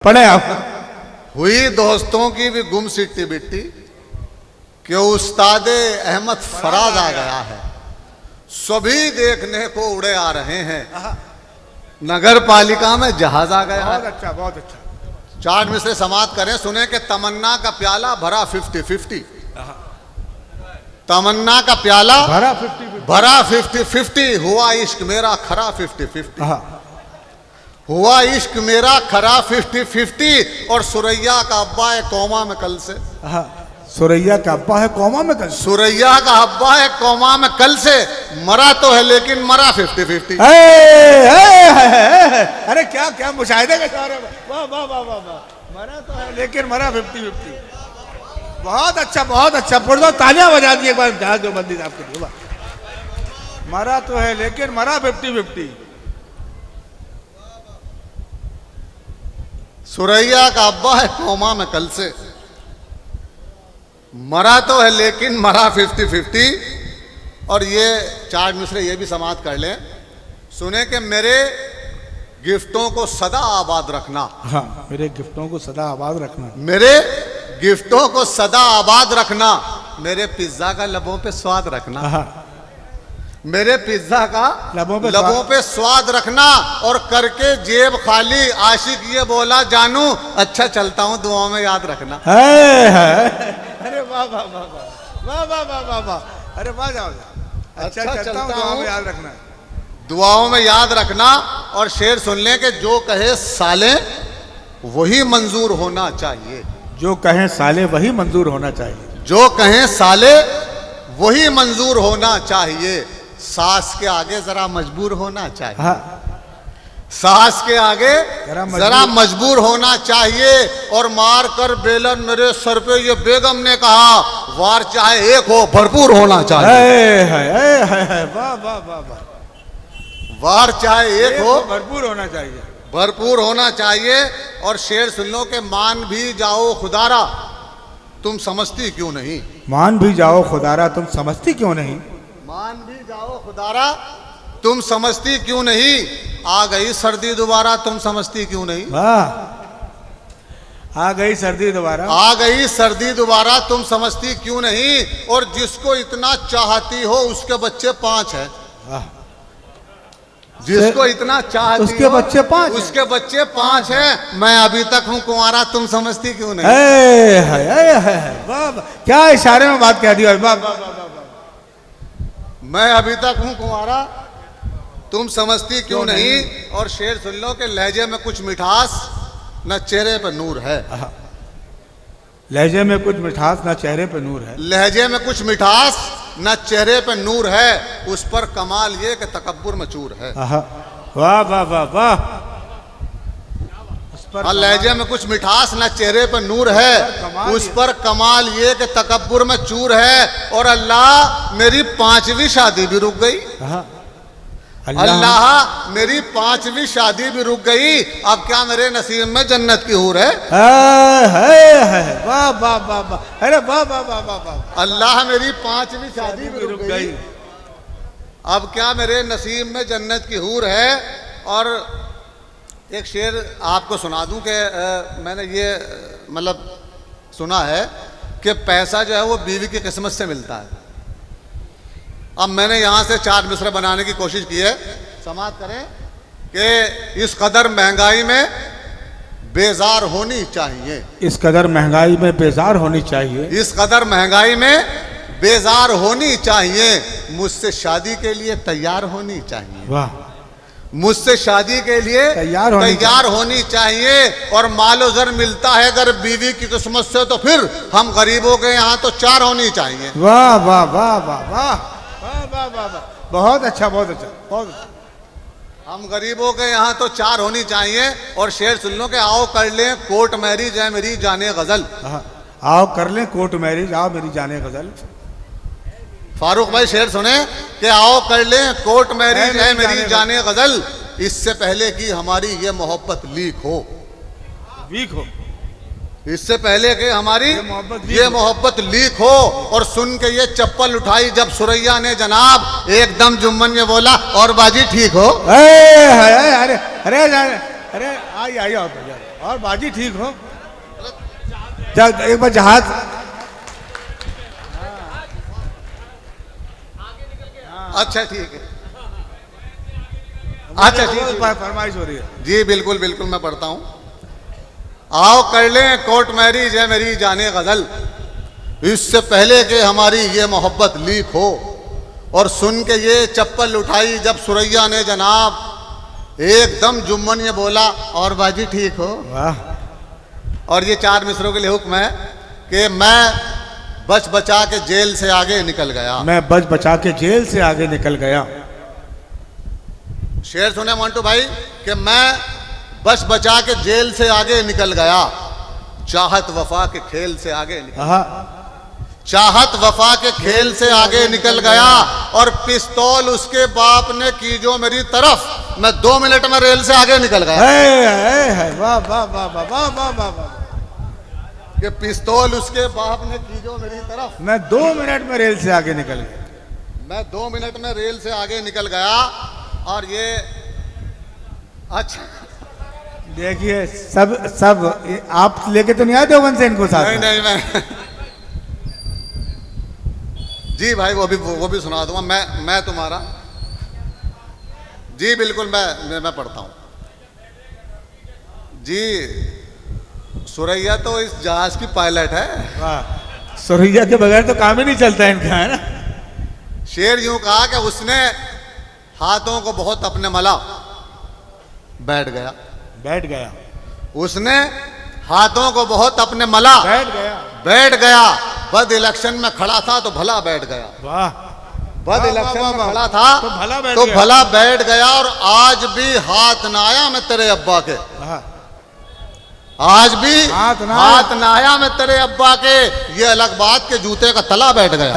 पढ़े आप। हुई दोस्तों की भी गुम सिट्टी बिट्टी कि उस्तादे अहमद फराज आ गया है, सभी देखने को उड़े आ रहे हैं, नगर पालिका में जहाज आ गया बहुत है। अच्छा, बहुत अच्छा। चार्ट में से समाप्त करें, सुने कि तमन्ना का प्याला भरा 50-50, तमन्ना का प्याला भरा 50-50, भरा 50-50, हुआ इश्क मेरा खरा 50-50, हुआ इश्क मेरा खरा 50-50। और सुरैया का अब्बा है कौमा में कल से, सुरैया का अब्बा है कौमा में कल। सुरैया का अब्बा है कौमा में कल से, मरा तो है लेकिन मरा 50-50। अरे क्या क्या मुशाहिदे के सारे, वाह वाह वाह वाह वाह। मरा तो है लेकिन मरा 50-50। बहुत अच्छा, बहुत अच्छा। पुर दो, तालियां बजा दी एक बार जहाज जो बंदी साहब के लिए। मरा तो है लेकिन मरा 50-50। सुरैया का अब्बा है कौमा में कल से, मरा तो है लेकिन मरा 50-50। और ये चार्ट मिसरे ये भी समाप्त कर लें, सुने कि मेरे गिफ्टों को सदा आबाद रखना। हाँ, मेरे गिफ्टों को सदा आबाद रखना, मेरे गिफ्टों को सदा आबाद रखना, मेरे पिज्जा का लबों पे स्वाद रखना, मेरे पिज्जा का लबों पे स्वाद रखना। और करके जेब खाली आशिक ये बोला जानू अच्छा चलता हूं, दुआओं में याद रखना। अरे वाह वाह वाह वाह वाह वाह वाह वाह। अरे वाह, जाओ अच्छा चलता हूं, दुआओं में याद रखना, दुआओं में याद रखना। और शेर सुन लें कि जो कहे साले वही मंजूर होना चाहिए, जो कहें साले वही मंजूर होना चाहिए, जो कहें साले वही मंजूर होना चाहिए। सास के आगे जरा मजबूर होना चाहिए, सास के आगे जरा मजबूर होना चाहिए। और मार कर बेलन मेरे सर पे ये बेगम ने कहा, वार चाहे एक हो भरपूर होना चाहिए, वाह वाह वाह वाह। वार चाहे एक हो भरपूर होना चाहिए, भरपूर होना चाहिए। और शेर सुन लो कि मान भी जाओ खुदारा तुम समझती क्यों नहीं, मान भी जाओ खुदारा तुम समझती क्यों नहीं, मान भी जाओ खुदारा तुम समझती क्यों नहीं। आ गई सर्दी दोबारा तुम समझती क्यों नहीं, वाह। आ गई सर्दी दोबारा, आ गई सर्दी दोबारा तुम समझती क्यों नहीं। और जिसको इतना चाहती हो उसके बच्चे 5 हैं, जिसको इतना चाहती उसके हो बच्चे 5, उसके बच्चे 5 हैं। मैं अभी तक हूं कुंवारा तुम समझती क्यों नहीं। वाह, क्या इशारे में बात कह दी। मैं अभी तक हूं कुंवारा तुम समझती क्यों नहीं। और शेर सुन लो कि लहजे में कुछ मिठास न चेहरे पर नूर है, लहजे में कुछ मिठास ना चेहरे पे नूर है, लहजे में कुछ मिठास न चेहरे पे नूर है। उस पर कमाल ये कि तकब्बुर में चूर है। वाह वाह वाह वाह। और लहजे में कुछ मिठास न चेहरे पे नूर है, उस पर कमाल ये कि तकब्बुर में चूर है। और अल्लाह मेरी 5वीं शादी भी रुक गई, अल्लाह मेरी 5वीं शादी भी रुक गई। अब क्या मेरे नसीब में जन्नत की हूर है। वाह वाह वाह वाह। अरे वाह वाह वाह वाह वाह। अल्लाह मेरी 5वीं शादी भी रुक गई, अब क्या मेरे नसीब में जन्नत की हूर है। और एक शेर आपको सुना दूं कि मैंने ये मतलब सुना है कि पैसा जो है वो बीवी की किस्मत से मिलता है। अब मैंने यहाँ से 4 मिसरे बनाने की कोशिश की है, समाप्त करें कि इस कदर महंगाई में बेजार होनी चाहिए, इस कदर महंगाई में बेजार होनी चाहिए, इस कदर महंगाई में बेजार होनी चाहिए। मुझसे शादी के लिए तैयार होनी चाहिए, वाह, मुझसे शादी के लिए तैयार होनी चाहिए। और मालो जर मिलता है अगर बीवी की किस्मत से तो फिर हम गरीबों के यहाँ तो 4 होनी चाहिए। वाह वाह वाह वाह वाह वाह वाह वाह। बहुत अच्छा, बहुत अच्छा, बहुत अच्छा। हम गरीबों के यहाँ तो 4 होनी चाहिए। और शेर सुन लो कि आओ कर लें कोर्ट मैरिज है मेरी जाने गजल, आओ कर लें कोर्ट मैरिज, आओ मेरी जाने गजल। फारूक भाई शेर सुने कि आओ कर लें कोर्ट मैरिज है मेरी जाने गजल, इससे पहले कि हमारी ये मोहब्बत लीक हो, वीक हो, इससे पहले कि हमारी ये मोहब्बत लीक हो। और सुन के ये चप्पल उठाई जब सुरैया ने जनाब, एकदम जुम्मन ने बोला और बाजी ठीक हो। अरे अरे अरे आई आई आओ तो और बाजी ठीक हो एक बार जहाज अच्छा ठीक है, अच्छा ठीक है, फरमाइश हो रही है जी बिल्कुल बिल्कुल मैं पढ़ता हूं। आओ कर लें कोर्ट मैरिज है मेरी जाने गजल, इससे पहले कि हमारी ये मोहब्बत लीक हो। और सुन के ये चप्पल उठाई जब सुरैया ने जनाब, एकदम जुम्मन ये बोला और बाजी ठीक हो। वाह। और ये 4 मिसरों के लिए हुक्म है कि मैं बच बचा के जेल से आगे निकल गया। मैं बच बचा के जेल से आगे निकल गया। शेर सुने मोंटू भाई कि मैं बच बचा के जेल से आगे निकल गया, चाहत वफा के खेल से आगे निकल, चाहत वफा के खेल से आगे निकल गया। और पिस्तौल उसके बाप ने की जो मेरी तरफ, मैं 2 मिनट में रेल से आगे निकल गया। वाह वाह वाह वाह वाह वाह वाह वाह। कि पिस्तौल उसके बाप ने की जो मेरी तरफ, मैं 2 मिनट में रेल से आगे निकल गया। मैं 2 मिनट में रेल से आगे निकल गया। और ये अच्छा देखिए सब आप लेके तो नहीं आए देवबंद से इनको साथ? नहीं नहीं मैं जी भाई वो भी सुना दूंगा। मैं तुम्हारा जी बिल्कुल मैं पढ़ता हूं जी। सुरैया तो इस जहाज की पायलट है। वाह, सुरैया के बगैर तो काम ही नहीं चलता है इनका, है ना। शेर यूं कहा कि उसने हाथों को बहुत अपने मला, बैठ गया। उसने हाथों को बहुत अपने मला, बैठ गया। बद इलेक्शन में खड़ा था तो भला बैठ गया। वाह। बद इलेक्शन में खड़ा था तो भला बैठ गया। और आज भी हाथ ना आया मैं तेरे अब्बा के, आज भी हाथ ना आया मैं तेरे अब्बा के, ये अलग बात के जूते का तला बैठ गया।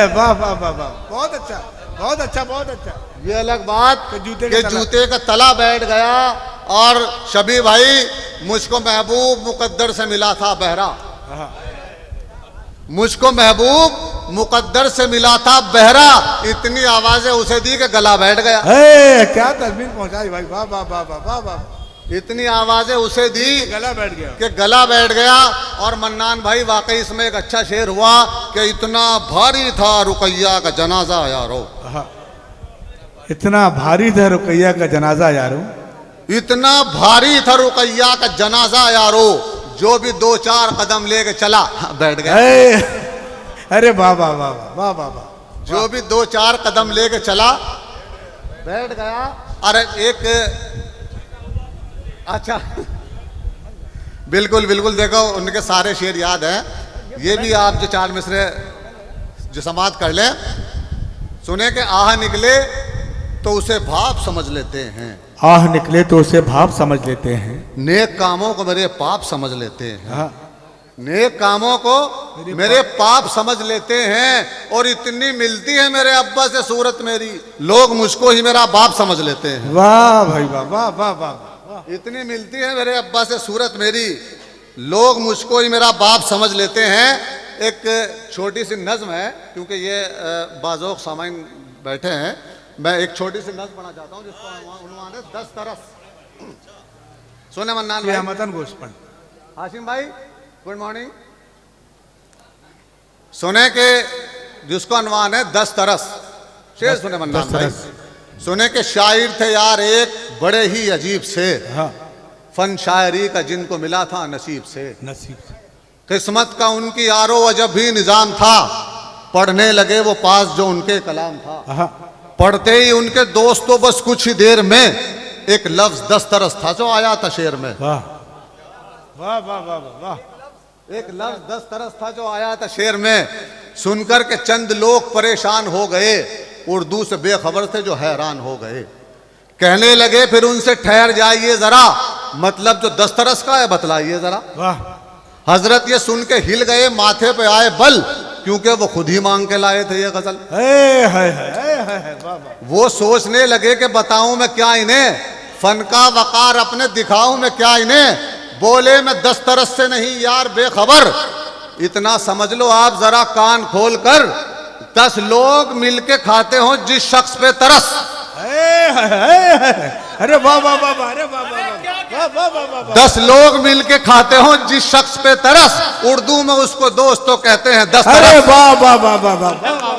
वाह वाह वाह वाह, बहुत अच्छा बहुत अच्छा बहुत अच्छा। ये अलग बात के जूते का तला बैठ गया। और शबी भाई मुझको महबूब मुकद्दर से मिला था बहरा, मुझको महबूब मुकद्दर से मिला था बहरा, इतनी आवाजें उसे दी कि गला बैठ गया। क्या तस्वीर पहुंचाई भाई, वाह वाह वाह वाह वाह वाह। इतनी आवाजें उसे दी गला बैठ गया कि गला बैठ गया। और मन्नान भाई वाकई इसमें एक अच्छा शेर हुआ कि इतना भारी था रुकैया का जनाजा यारो, इतना भारी था रुकैया का जनाजा यारो, इतना भारी था रुकैया का जनाजा यारो, जो भी 2-4 कदम लेके चला बैठ गया। अरे वाह वाह वाह वाह वाह वाह। जो भी 2-4 कदम लेके चला बैठ गया। अरे एक अच्छा बिल्कुल बिल्कुल देखो उनके सारे शेर याद हैं। ये भी आप जो 4 मिसरे जो समाप्त कर ले, सुने के आह निकले तो उसे भाप समझ लेते हैं, आह निकले तो उसे भाप समझ लेते हैं, नेक कामों को मेरे पाप समझ लेते हैं, नेक कामों को मेरे पाप समझ लेते हैं। और इतनी मिलती है मेरे अब्बा से सूरत मेरी, लोग मुझको ही मेरा बाप समझ लेते हैं। वाह भाई वाह वाह वाह वाह। इतनी मिलती है मेरे अब्बा से सूरत मेरी, लोग मुझको ही मेरा बाप समझ लेते हैं। एक छोटी सी नज्म है, क्योंकि ये बाज़ोक सामाइन बैठे हैं, मैं एक छोटी सी नज्म पढ़ना चाहता हूँ जिसका उन्वान है 10 तरस। सुने मन्नान भाई, मतन गोस्पन हाशिम भाई गुड मॉर्निंग। सुने के जिसका उन्वान है 10 तरस। शेर सुने मन्नान भाई, सुने के शायर थे यार एक बड़े ही अजीब से, फन शायरी का जिनको मिला था नसीब से, किस्मत का उनकी यारो अजब भी निजाम था, पढ़ने लगे वो पास जो उनके कलाम था, पढ़ते ही उनके दोस्तों बस कुछ ही देर में एक लफ्ज 10 तरस था जो आया था शेर में। वाह वाह वाह वाह वाह। एक लफ्ज 10 तरस था जो आया था शेर में, सुनकर के चंद लोग परेशान हो गए, उर्दू से बेखबर थे जो हैरान हो गए। कहने लगे फिर उनसे ठहर जाइए जरा, मतलब जो 10 तरस का है बतलाइए जरा। वाह। हजरत ये सुन के हिल गए, माथे पे आए बल, क्योंकि वो खुद ही मांग के लाए थे ये गजल। वो सोचने लगे कि बताऊं मैं क्या इन्हें, फन का वकार अपने दिखाऊं मैं क्या इन्हें। बोले मैं 10 तरस से नहीं यार बेखबर, इतना समझ लो आप जरा कान खोल कर, 10 लोग मिलके खाते हो जिस शख्स पे तरस। अरे वाह वाह वाह वाह, अरे वाह वाह वाह वाह वाह वाह वाह। 10 लोग मिलके खाते हो जिस शख्स पे तरस, उर्दू में उसको दोस्त तो कहते हैं 10 अरे तरस। वाह वाह वाह वाह वाह वाह।